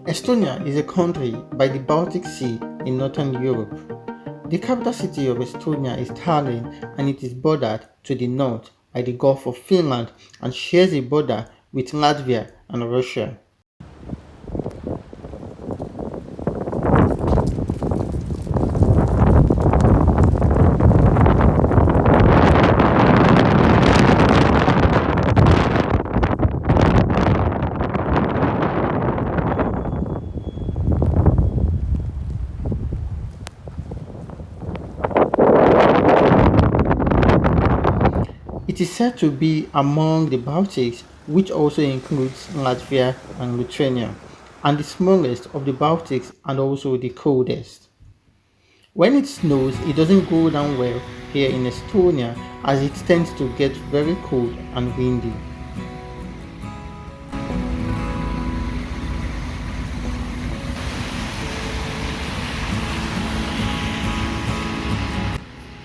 Estonia is a country by the Baltic Sea in northern Europe. The capital city of Estonia is Tallinn, and it is bordered to the north by the Gulf of Finland and shares a border with Latvia and Russia. It is said to be among the Baltics, which also includes Latvia and Lithuania, and the smallest of the Baltics and also the coldest. When it snows, it doesn't go down well here in Estonia as it tends to get very cold and windy.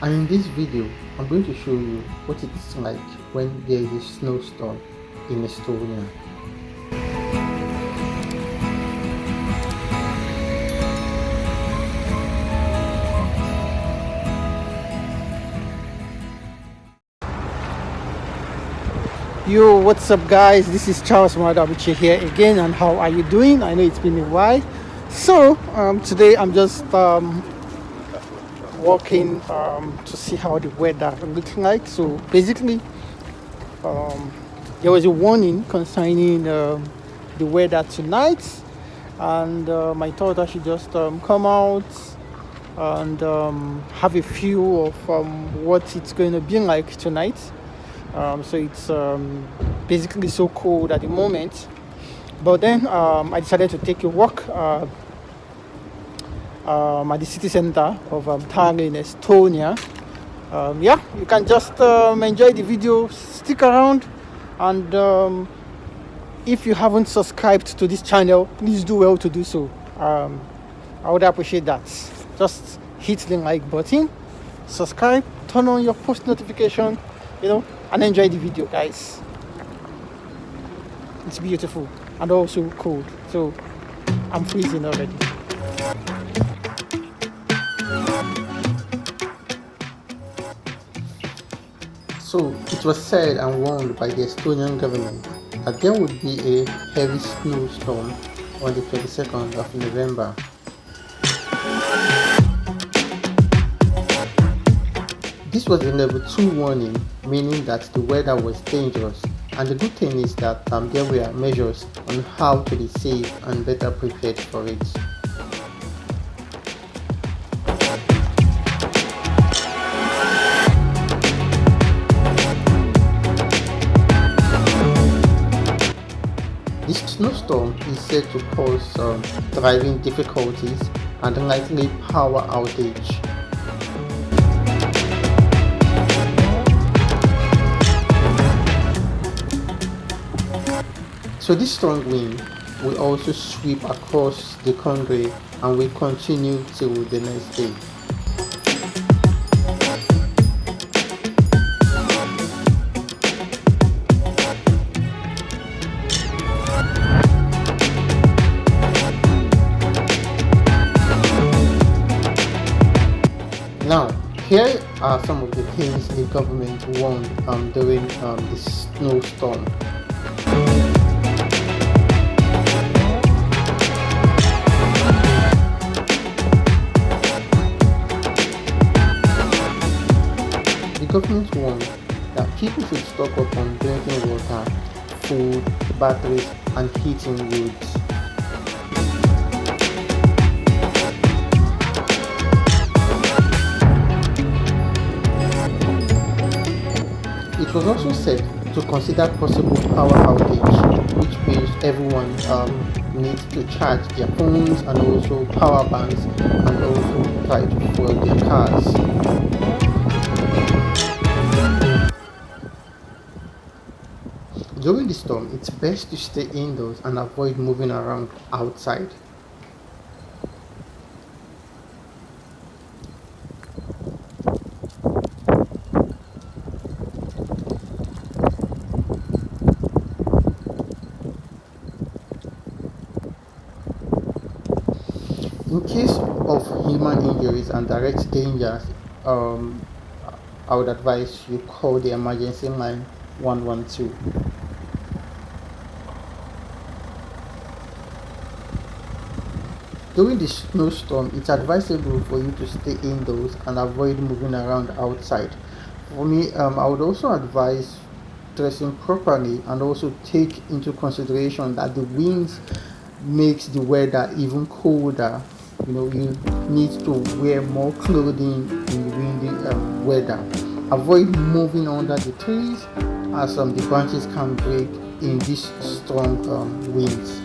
And in this video, I'm going to show you what it's like when there is a snowstorm in Estonia. Yo, what's up guys? This is Charles Madabuchi here again, and how are you doing? I know it's been a while. So today I'm just walking to see how the weather looks like. So basically there was a warning concerning the weather tonight, and I thought I should just come out and have a feel of what it's going to be like tonight. So it's basically so cold at the moment, but then I decided to take a walk at the city center of Tallinn, Estonia. Yeah, you can just enjoy the video, stick around, and if you haven't subscribed to this channel, please do well to do so. I would appreciate that. Just hit the like button, subscribe, turn on your post notification, and enjoy the video, guys. It's beautiful and also cold, so I'm freezing already. So it was said and warned by the Estonian government that there would be a heavy snowstorm on the 22nd of November. This was a level 2 warning, meaning that the weather was dangerous, and the good thing is that there were measures on how to be safe and better prepared for it. The snowstorm is said to cause driving difficulties and likely power outage. So this strong wind will also sweep across the country and will continue till the next day. Now, here are some of the things the government warned during the snowstorm. The government warned that people should stock up on drinking water, food, batteries, and heating woods. It was also said to consider possible power outage, which means everyone needs to charge their phones and also power banks, and also try to fuel their cars. During the storm, it's best to stay indoors and avoid moving around outside. In case of human injuries and direct dangers, um, I would advise you call the emergency line 112. During the snowstorm, it's advisable for you to stay indoors and avoid moving around outside. For me, I would also advise dressing properly and also take into consideration that the winds makes the weather even colder. You need to wear more clothing in the windy weather. Avoid moving under the trees as the branches can break in these strong winds.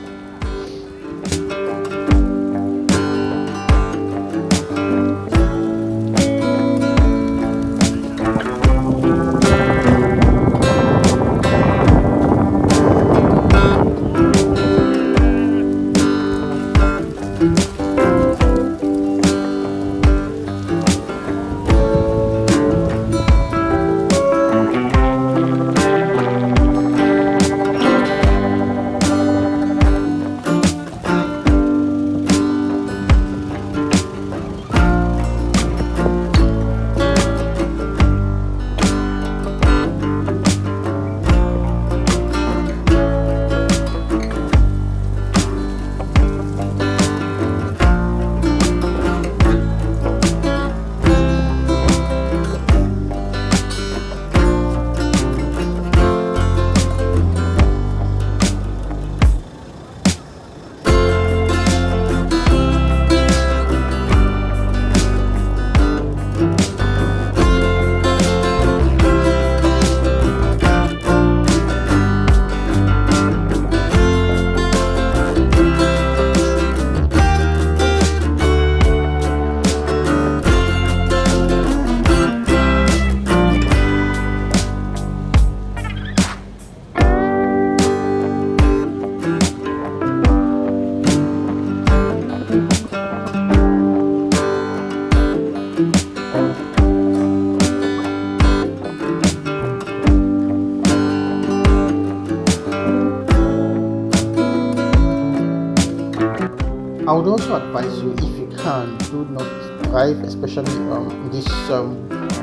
I would also advise you, if you can, do not drive, especially in this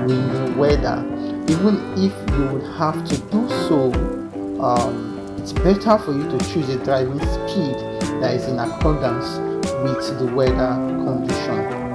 windy weather. Even if you would have to do so, it's better for you to choose a driving speed that is in accordance with the weather condition.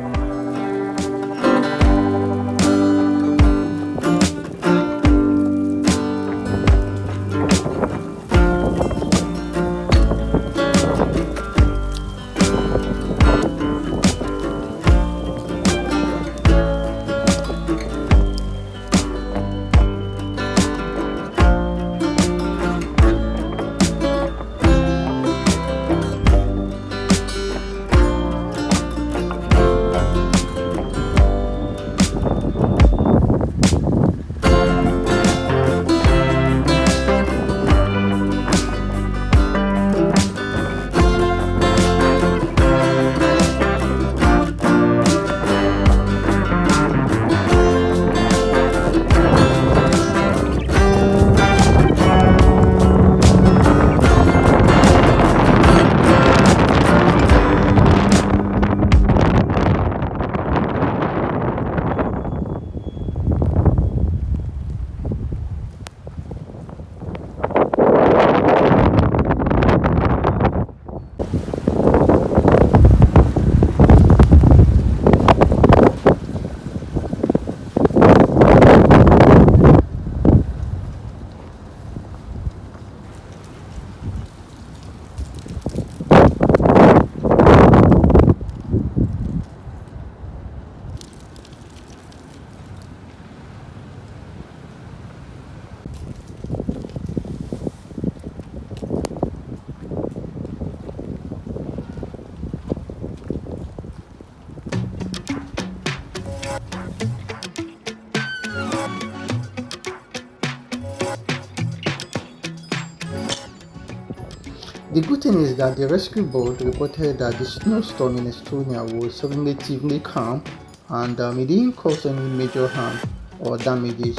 The good thing is that the rescue boat reported that the snowstorm in Estonia was relatively calm, and it didn't cause any major harm or damages.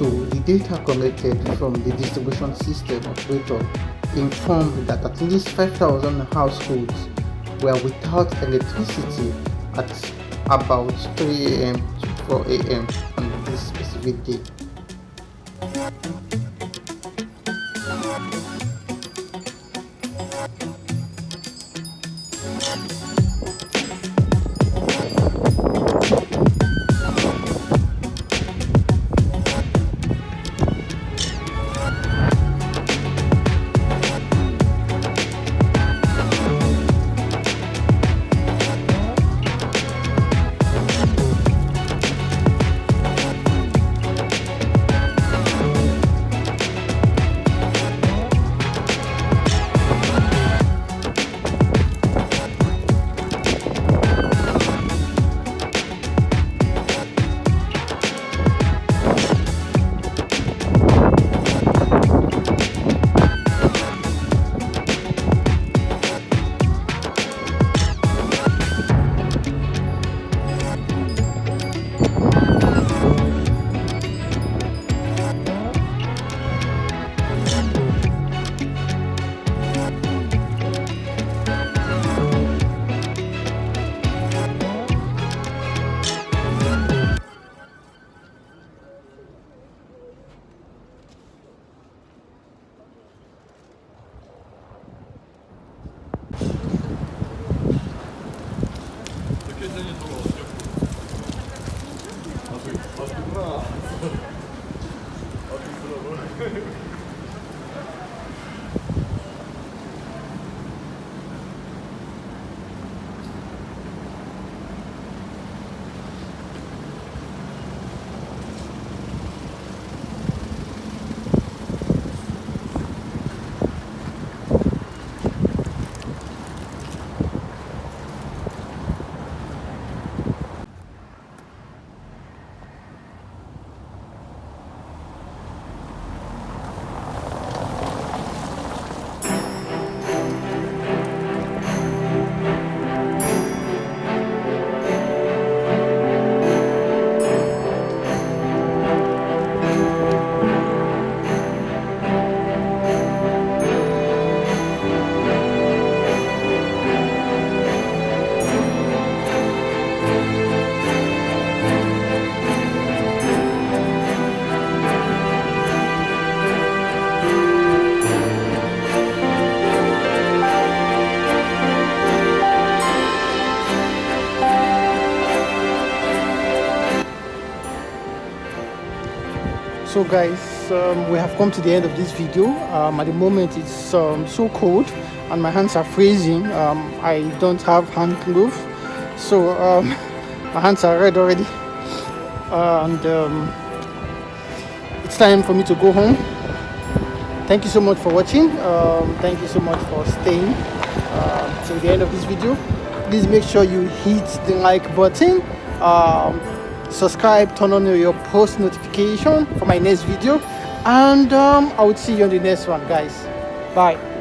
Also, the data collected from the distribution system operator informed that at least 5,000 households were without electricity at about 3 a.m. to 4 a.m. on this specific day. So guys, we have come to the end of this video. At the moment it's so cold and my hands are freezing. I don't have hand gloves, so my hands are red already, and it's time for me to go home. Thank you so much for watching. Thank you so much for staying till the end of this video. Please make sure you hit the like button, subscribe, turn on your post notification for my next video, and I will see you on the next one, guys. Bye.